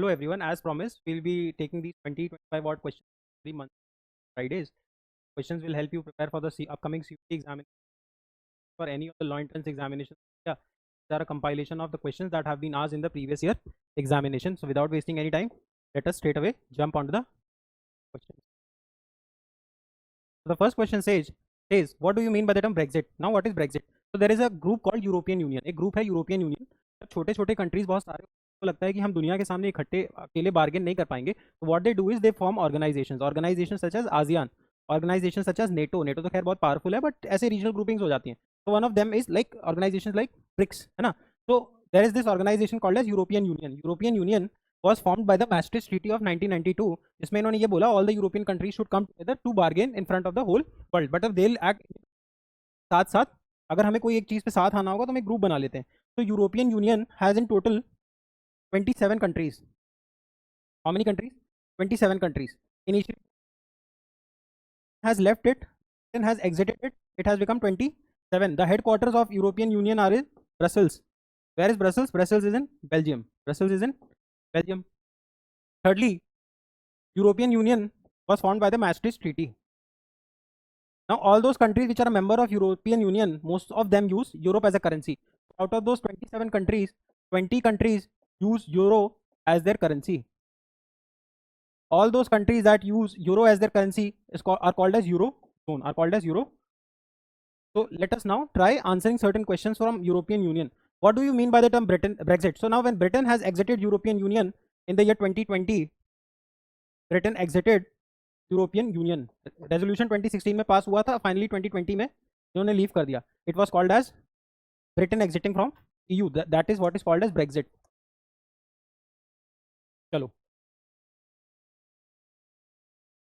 Hello everyone, as promised, we'll be taking these 20-25 odd questions every month, Fridays. Questions will help you prepare for the upcoming CUT examination for any of the law entrance examinations. Yeah, these are a compilation of the questions that have been asked in the previous year examination. So without wasting any time, let us straight away jump onto the questions. So the first question says, what do you mean by the term Brexit? Now what is Brexit? So there is a group called European Union. एक group है European Union. छोटे छोटे countries बहुत सारे को लगता है कि हम दुनिया के सामने इकट्ठे अकेले बार्गेन नहीं कर पाएंगे, तो what they do is they form organisation such as ASEAN, organisation such as NATO तो खैर बहुत पावरफुल है, बट ऐसे रीजनल ग्रुपिंग्स हो जाती हैं. तो one of them is like organisation like BRICS, है ना. तो there is this organisation called as European Union. European Union was formed by the Maastricht Treaty of 1992, जिसमें इन्होंने ये बोला all the European countries should come together to bargain in front of the whole world, but if they'll act साथ साथ, अगर हमें कोई एक चीज पे साथ आना होगा तो हम एक ग्रुप बना लेते हैं. तो European union has in total 27 countries. How many countries? 27 countries. Initially has left it, then has exited it. It has become 27. The headquarters of European Union are in Brussels. Where is Brussels? Brussels is in Belgium. Brussels is in Belgium. Thirdly, European Union was formed by the Maastricht Treaty. Now, all those countries which are a member of European Union, most of them use Europe as a currency. Out of those 27 countries, 20 countries use Euro as their currency. All those countries that use Euro as their currency are called as Eurozone. So let us now try answering certain questions from European Union. What do you mean by the term Brexit? So now when Britain has exited European Union in the year 2020, Britain exited European union. Resolution 2016 में पास हुआ था, finally 2020 में इन्होंने leave कर दिया. It was called as Britain exiting from EU. That is what is called as Brexit. चलो,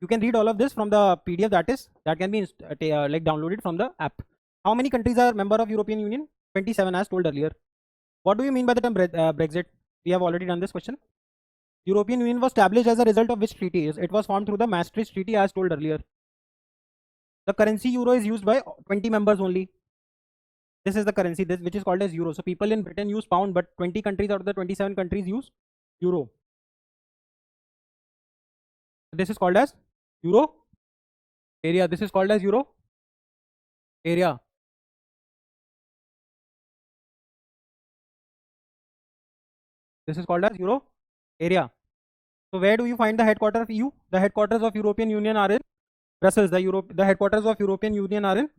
you can read all of this from the PDF that can be like downloaded from the app. How many countries are member of European Union? 27, as told earlier. What do you mean by the term Brexit? We have already done this question. European Union was established as a result of which treaty? It was formed through the Maastricht Treaty, as told earlier. The currency euro is used by 20 members only. This is the currency which is called as euro. So people in Britain use pound, but 20 countries out of the 27 countries use euro. This is called as euro area. This is called as euro area. This is called as euro area. So where do you find the headquarters of EU? The headquarters of European Union are in Brussels. The headquarters of European Union are in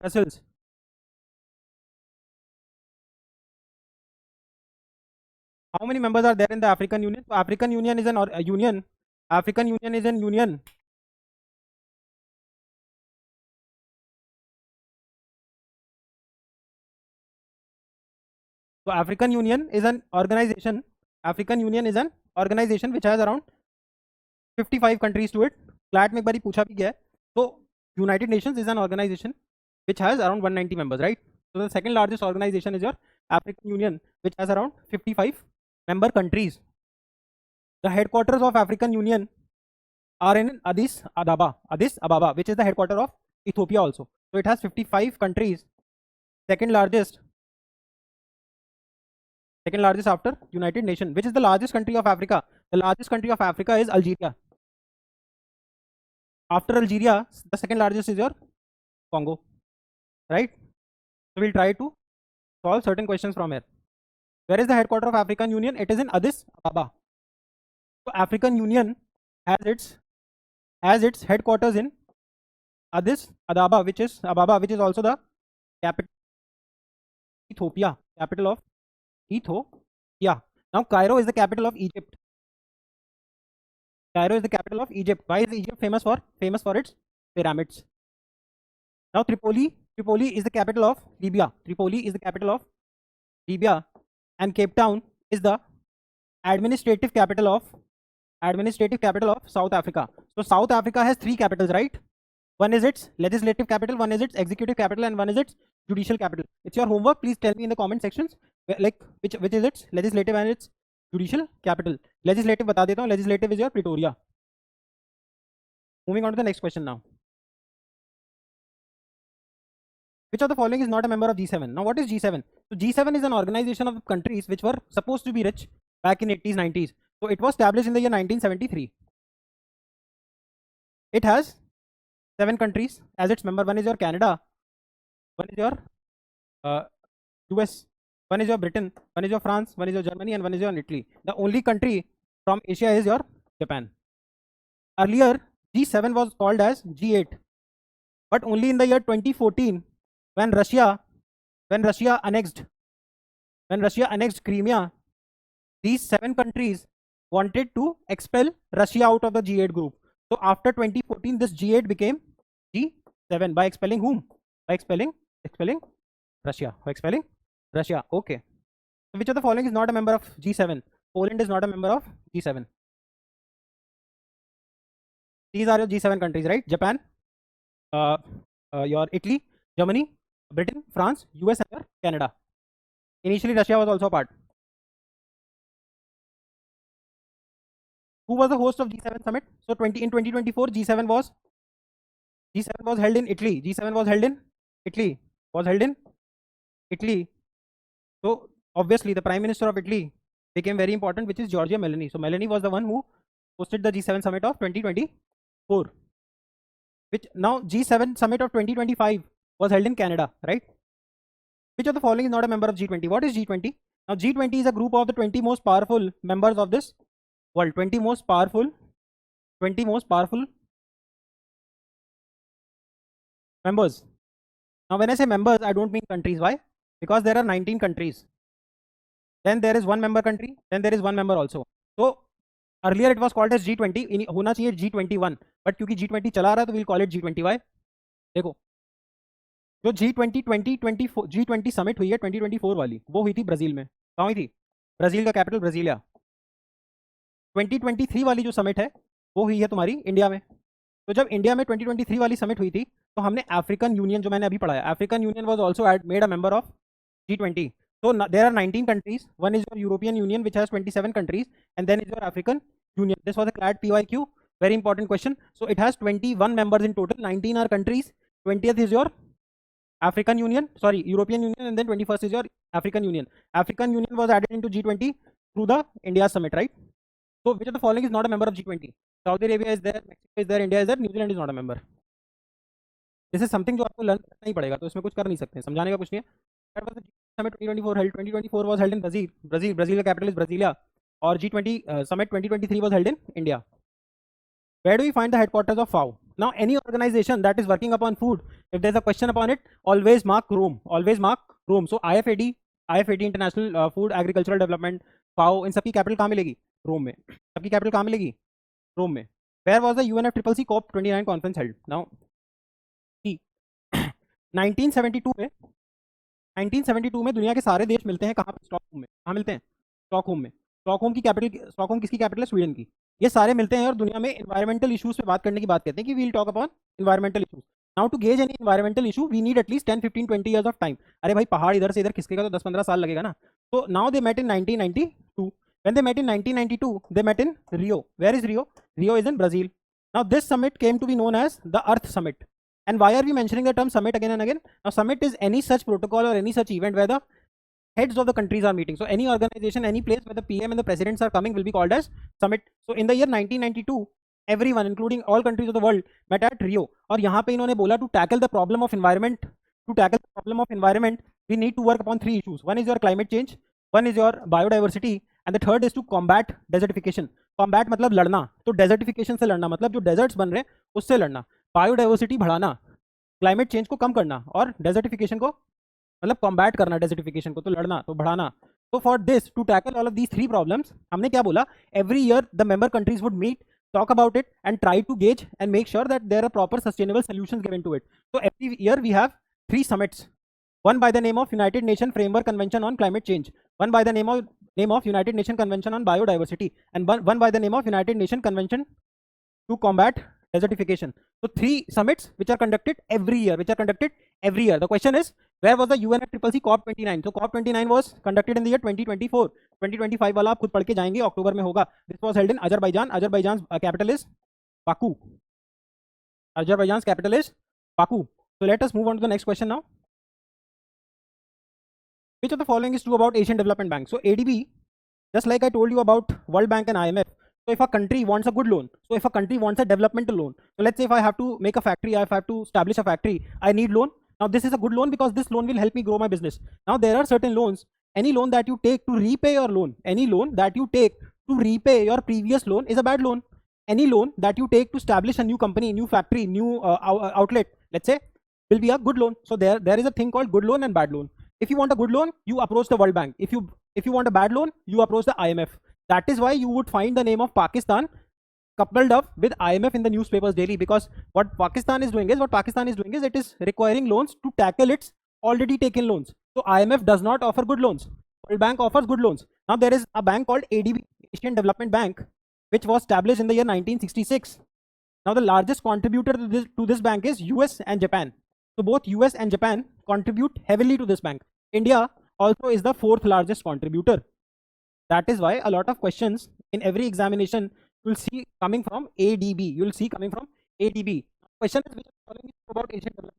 Brussels. How many members are there in the African Union? So African Union is an union. African Union is an union. So African Union is an organization. African Union is an organization which has around 55 countries to it. Flat में एक बारी पूछा भी गया है. So United Nations is an organization which has around 190 members, right? So the second largest organization is your African Union, which has around 55 member countries. The headquarters of African Union are in Addis Ababa, which is the headquarters of Ethiopia also. So it has 55 countries. Second largest after United Nations. Which is the largest country of Africa? The largest country of Africa is Algeria. After Algeria, the second largest is your Congo, right? So we'll try to solve certain questions from here. Where is the headquarters of African Union? It is in Addis Ababa. So African Union has its headquarters in Addis Ababa, which is also the capital Ethiopia. Capital of Ethiopia. Now Cairo is the capital of Egypt. Cairo is the capital of Egypt. Why is Egypt famous for? Famous for its pyramids. Now Tripoli is the capital of Libya. And Cape Town is the administrative capital of South Africa. So South Africa has 3 capitals, right? One is its legislative capital, one is its executive capital, and one is its judicial capital. It's your homework. Please tell me in the comment sections like which is its legislative and its judicial capital. Legislative बता देता हूँ. Legislative is your Pretoria. Moving on to the next question now. Which of the following is not a member of G7? Now what is G7? So G7 is an organization of countries which were supposed to be rich back in 80s, 90s. So it was established in the year 1973. It has 7 countries as its member. One is your Canada, one is your US, one is your Britain, one is your France, one is your Germany, and one is your Italy. The only country from Asia is your Japan. Earlier, G7 was called as G8, but only in the year 2014, when Russia annexed Crimea, these 7 countries wanted to expel Russia out of the G8 group. So after 2014, this G8 became G7 by expelling whom? By expelling Russia. By expelling Russia. Okay. So which of the following is not a member of G7? Poland is not a member of G7. These are your G7 countries, right? Japan, your Italy, Germany, Britain, France, US, and your Canada. Initially, Russia was also a part. Who was the host of G7 summit? So in 2024, G7 was held in Italy. G7 was held in Italy. So obviously, the Prime Minister of Italy became very important, which is Giorgia Meloni. So Meloni was the one who hosted the G7 summit of 2024. Which now G7 summit of 2025 was held in Canada, right? Which of the following is not a member of G20? What is G20? Now G20 is a group of the 20 most powerful members of this world. 20 most powerful members. Now when I say members, I don't mean countries. Why? Because there are 19 countries. Then there is one member country, then there is one member also. So earlier it was called as G20, होना चाहिए G21, but क्योंकि G20 चला रहा है तो we'll call it G20. Why? देखो, जो G20 2024 G20 summit हुई है 2024 वाली, वो हुई थी ब्राजील में. कहाँ हुई थी? ब्राजील का कैपिटल ब्राजीलिया. 2023 वाली जो समिट है वो हुई है तुम्हारी इंडिया में. तो जब इंडिया में 2023 वाली समिट हुई थी तो हमने अफ्रीकन यूनियन, जो मैंने अभी पढ़ाया, African union was also made a member of G20. So there are 19 countries. One is your European Union, which has 27 countries, and then is your African Union. This was a CLAT PYQ. Very important question. So it has 21 members in total. 19 are countries. 20th is your European Union, and then 21st is your African Union. African Union was added into G20 through the India summit, right? So which of the following is not a member of G20? Saudi Arabia is there, Mexico is there, India is there, New Zealand is not a member. This is something जो आपको learn करना ही पड़ेगा, तो इसमें कुछ कर नहीं सकते, समझाने का कुछ नहीं है. That was the summit 2024 held. 2024 was held in Brazil. Brazil capital is Brasilia. Or G20 summit 2023 was held in India. Where do we find the headquarters of FAO? Now any organization that is working upon food, if there's a question upon it, always mark Rome. So IFAD International Food Agricultural Development, FAO, इन सबकी capital कहाँ मिलेगी? रोम में. सबकी capital कहाँ मिलेगी? रोम में. Where was the UNFCCC COP29 conference held? Now 1972 में दुनिया के सारे देश मिलते हैं कहाँ पे? स्टॉकहोम में. कहाँ मिलते हैं? स्टॉकहोम में. स्टॉकहोम किसकी कैपिटल है? स्वीडन की. ये सारे मिलते हैं और दुनिया में एनवायरमेंटल इश्यूज पे बात करने की बात कहते हैं कि we'll talk upon environmental issues. Now to gauge any environmental issue we need at least 10, 15, 20 years of time. अरे भाई पहाड़ इधर से इधर खिसकेगा तो 10-15 साल लगेगा ना. तो now they met in 1992. When they met in 1992, they met in Rio. Where is Rio? Rio is in Brazil. Now this summit came to be known as the Earth Summit. And why are we mentioning the term summit again and again? Now summit is any such protocol or any such event where the heads of the countries are meeting. So any organization, any place where the PM and the presidents are coming will be called as summit. So in the year 1992, everyone, including all countries of the world, met at Rio. और यहाँ पे इन्होंने बोला to tackle the problem of environment. We need to work upon 3 issues. One is your climate change, one is your biodiversity, and the third is to combat desertification. Combat मतलब लड़ना. तो desertification से लड़ना मतलब जो deserts बन रहे हैं उससे लड़ना. Biodiversity बढ़ाना, climate change को कम करना, और desertification को मतलब combat करना, desertification को तो लड़ना तो बढ़ाना. So for this, to tackle all of these 3 problems, हमने क्या बोला? Every year the member countries would meet, talk about it, and try to gauge and make sure that there are proper sustainable solutions given to it. So every year we have 3 summits. One by the name of United Nations Framework Convention on Climate Change, one by the name of United Nations Convention on Biodiversity, and one by the name of United Nations Convention to combat desertification. So 3 summits which are conducted every year. The question is, where was the UNFCCC COP29? So COP29 was conducted in the year 2024. 2025 वाला आप खुद पढ़ के जाएंगे, अक्टूबर में होगा. This was held in Azerbaijan. Azerbaijan's capital is Baku. So let us move on to the next question now. Which of the following is true about Asian Development Bank? So ADB Just like I told you about World Bank and IMF. So if a country wants a good loan, so if a country wants a developmental loan, so let's say if I have to make a factory, if I have to establish a factory, I need loan. Now this is a good loan because this loan will help me grow my business. Now there are certain loans. Any loan that you take to repay your loan, any loan that you take to repay your previous loan is a bad loan. Any loan that you take to establish a new company, new factory, new outlet, let's say, will be a good loan. So there is a thing called good loan and bad loan. If you want a good loan, you approach the World Bank. If you want a bad loan, you approach the IMF. That is why you would find the name of Pakistan coupled up with IMF in the newspapers daily, because what Pakistan is doing is it is requiring loans to tackle its already taken loans. So IMF does not offer good loans. World Bank offers good loans. Now there is a bank called ADB, Asian Development Bank, which was established in the year 1966. Now the largest contributor to this bank is US and Japan. So both US and Japan contribute heavily to this bank. India also is the fourth largest contributor. That is why a lot of questions in every examination you will see coming from ADB. You will see coming from ADB. Question is, which is following about Asian development?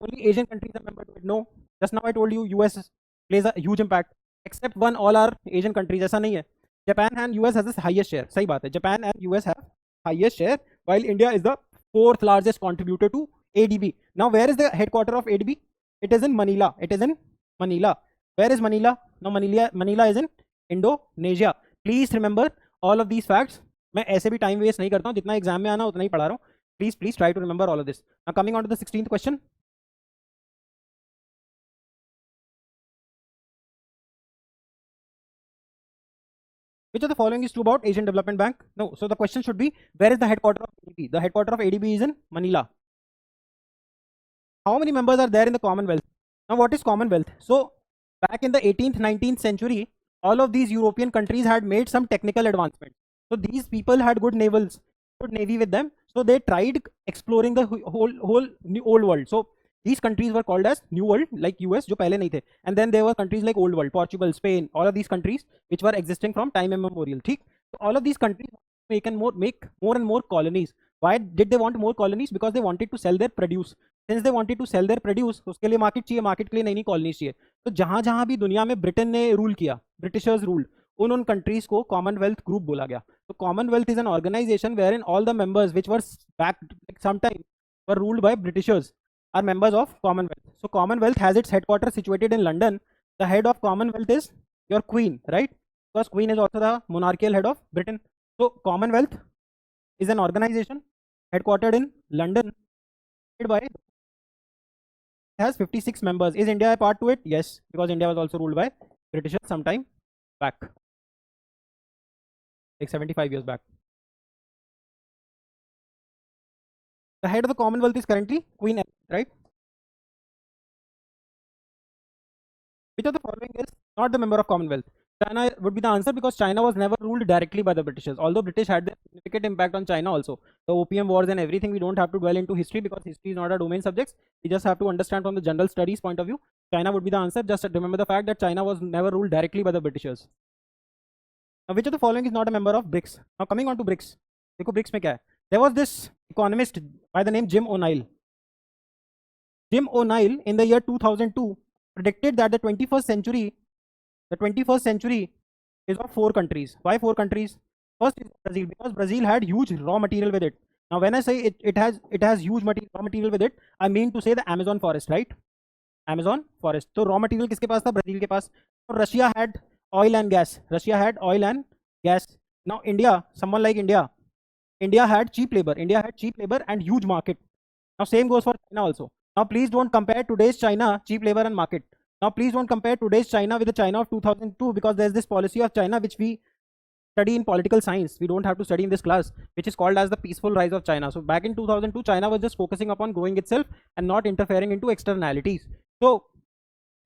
Only Asian countries are member to it. No. Just now I told you US plays a huge impact. Except one, all are Asian countries. ऐसा नहीं है. Japan and US has the highest share. सही बात है. Japan and US have highest share, while India is the fourth largest contributor to ADB. Now, where is the headquarter of ADB? It is in Manila. It is in Manila. Where is Manila? Now, Manila is in Indonesia. Please remember all of these facts. मैं ऐसे भी time waste नहीं करता हूँ, जितना exam में आना उतना ही पढ़ा रहा हूँ. Please try to remember all of this. Now, coming on to the 16th question. Which of the following is true about Asian Development Bank? No. So the question should be, where is the headquarter of ADB? The headquarter of ADB is in Manila. How many members are there in the Commonwealth? Now, what is Commonwealth? So back in the 18th, 19th century, all of these European countries had made some technical advancements. So these people had good navy with them. So they tried exploring the whole new old world. So these countries were called as New World, like US, जो पहले नहीं थे. And then there were countries like Old World, Portugal, Spain, all of these countries which were existing from time immemorial. ठीक? So all of these countries make more and more colonies. Why did they want more colonies? Because they wanted to sell their produce. Since they wanted to sell their produce, उसके लिए market चाहिए, market के लिए नई नई colonies चाहिए. तो जहां जहां भी दुनिया में ब्रिटेन ने रूल किया, ब्रिटिशर्स रूल्ड, उन कंट्रीज को कॉमनवेल्थ ग्रुप बोला गया. तो Commonwealth is an organisation where in all the members which were back sometime were ruled by Britishers are members of Commonwealth. So Commonwealth has its headquarters situated in London. The head of Commonwealth is your Queen, right? Because Queen is also the monarchical head of Britain. So Commonwealth is an organization headquartered in London. It has 56 members. Is India a part to it? Yes, because India was also ruled by British some time back, like 75 years back. The head of the Commonwealth is currently Queen, right? Which of the following is not the member of Commonwealth? China would be the answer, because China was never ruled directly by the Britishers. Although British had a significant impact on China also. The Opium Wars and everything, we don't have to dwell into history because history is not a domain subject. We just have to understand from the general studies point of view. China would be the answer. Just remember the fact that China was never ruled directly by the Britishers. Now, which of the following is not a member of BRICS? Now, coming on to BRICS. देखो BRICS में क्या है? There was this economist by the name Jim O'Neill. Jim O'Neill in the year 2002 predicted that the 21st century is of 4 countries. Why 4 countries? First is Brazil, because Brazil had huge raw material with it. Now when I say it has huge raw material with it, I mean to say the Amazon forest, right? Amazon forest. So raw material किसके पास था? Brazil के पास. So Russia had oil and gas. Now India, someone like India had cheap labor. And huge market. Now same goes for China also. Now please don't compare today's China, cheap labor and market. Now please don't compare today's China with the China of 2002, because there's this policy of China which we study in political science. We don't have to study in this class, which is called as the peaceful rise of China. So back in 2002, China was just focusing upon growing itself and not interfering into externalities. So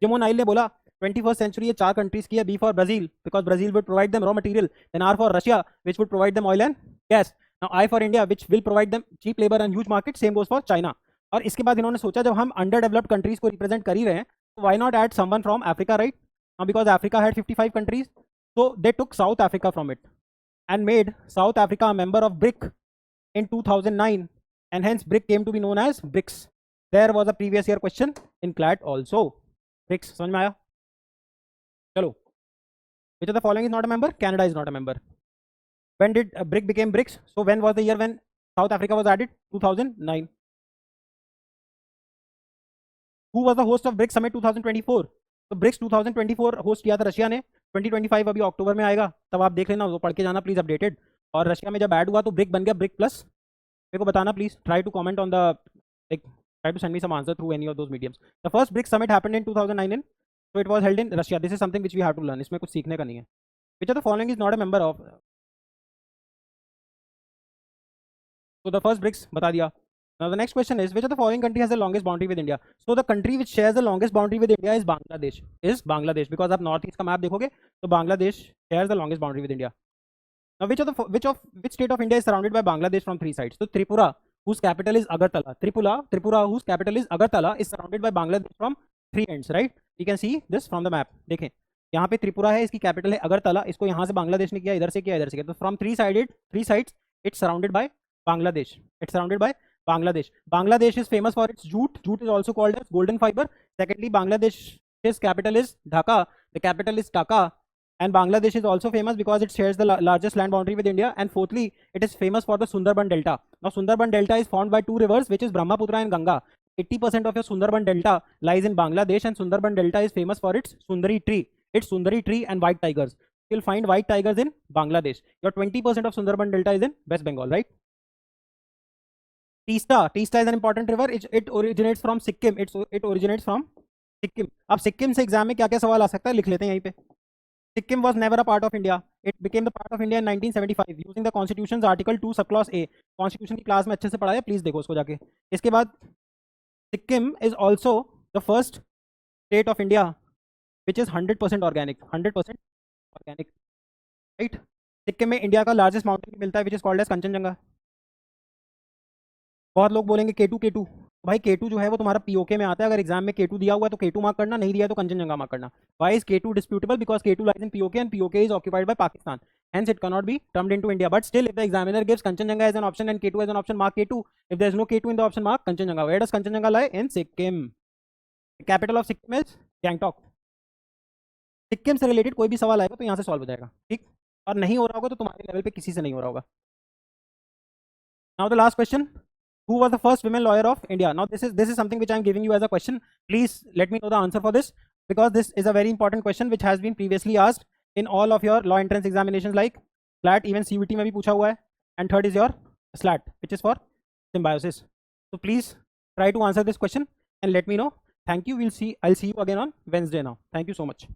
Jim O'Neill ने बोला 21st century ये 4 countries की है. B for Brazil, because Brazil would provide them raw material. Then R for Russia, which would provide them oil and gas. Now I for India, which will provide them cheap labor and huge market. Same goes for China. और इसके बाद इन्होंने सोचा, जब हम under developed countries को represent कर ही रहे हैं, तो why not add someone from Africa, right? Because Africa had 55 countries, so they took South Africa from it and made South Africa a member of BRIC in 2009, and hence BRIC came to be known as BRICS. There was a previous year question in CLAT also. BRICS समझ में आया? चलो Which of the following is not a member? Canada is not a member. When did BRIC became BRICS? So when was the year when South Africa was added? 2009. Who was the host of BRICS Summit 2024? तो BRICS 2024 host किया था Russia ने. 2025 अभी अक्टूबर में आएगा, तब आप देख लेना, वो पढ़ के जाना प्लीज अपडेटेड. और रशिया में जब ऐड हुआ तो ब्रिक बन गया ब्रिक प्लस. मेरे को बताना please. Try to comment on the, like, try to send me some answer through any of those mediums. The first BRICS summit happened in 2009 in, so it was held in Russia. This is something which we have to learn. इसमें कुछ सीखने का नहीं है. Which of the following is not a member of? So the first BRICS बता दिया. Now the next question is, which of the following country has the longest boundary with India? So the country which shares the longest boundary with India is Bangladesh. Is Bangladesh, because आप north east का map देखोगे तो Bangladesh shares the longest boundary with India. Now which state of India is surrounded by Bangladesh from three sides? So Tripura, whose capital is Agartala. Tripura, whose capital is Agartala, is surrounded by Bangladesh from three ends, right? You can see this from the map. देखें, यहाँ पे त्रिपुरा है, इसकी capital है अगरतला. इसको यहाँ से बांग्लादेश ने किया, इधर से किया, इधर से किया. तो from three sides it's surrounded by Bangladesh. It's surrounded by Bangladesh. Bangladesh is famous for its jute. Jute is also called as golden fiber. Secondly, Bangladesh's capital is Dhaka. The capital is Dhaka. And Bangladesh is also famous because it shares the largest land boundary with India. And fourthly, it is famous for the Sundarban Delta. Now, Sundarban Delta is formed by two rivers, which is Brahmaputra and Ganga. 80% of your Sundarban Delta lies in Bangladesh, and Sundarban Delta is famous for its Sundari tree and white tigers. You'll find white tigers in Bangladesh. Your 20% of Sundarban Delta is in West Bengal, right? Teesta is an important river. It originates from Sikkim. It originates from Sikkim. अब सिक्किम से exam में क्या क्या सवाल आ सकता है लिख लेते हैं यहीं पे. Sikkim was never a part of India. It became the part of India in 1975 using the Constitution's Article 2 subclause A. Constitution की क्लास में अच्छे से पढ़ा है, प्लीज देखो उसको जाके. इसके बाद Sikkim is also the first state of India which is 100% organic. 100% organic, right? Sikkim में इंडिया का लार्जेस्ट माउंटेन मिलता है which is called as Kanchenjunga. बहुत लोग बोलेंगे केटू. भाई केटू जो है वो तुम्हारा पीओके में आता है. अगर एग्जाम में केटू दिया हुआ है तो केटू मार्क करना, नहीं दिया तो कंचनजंगा मार्क करना. Why is K two disputable? Because K two lies in POK and POK is occupied by Pakistan. Hence it cannot be termed into India. But still, if the examiner gives Kanchenjunga as an option and K2 as an option, mark K2. If there is no K2 in the option, mark Kanchenjunga. Where does Kanchenjunga lie? In Sikkim. The capital of Sikkim is Gangtok. Sikkim से related कोई भी सवाल आएगा तो यहाँ से solve हो जाएगा, ठीक. और नहीं हो रहा होगा तो तुम्हारे लेवल पे किसी से नहीं हो रहा होगा. Now the last question. Who was the first women lawyer of India? Now this is something which I am giving you as a question. Please let me know the answer for this, because this is a very important question which has been previously asked in all of your law entrance examinations like SLAT, even CVT में भी पूछा हुआ है. And third is your SLAT, which is for symbiosis. So please try to answer this question and let me know. Thank you. I'll see you again on Wednesday now. Thank you so much.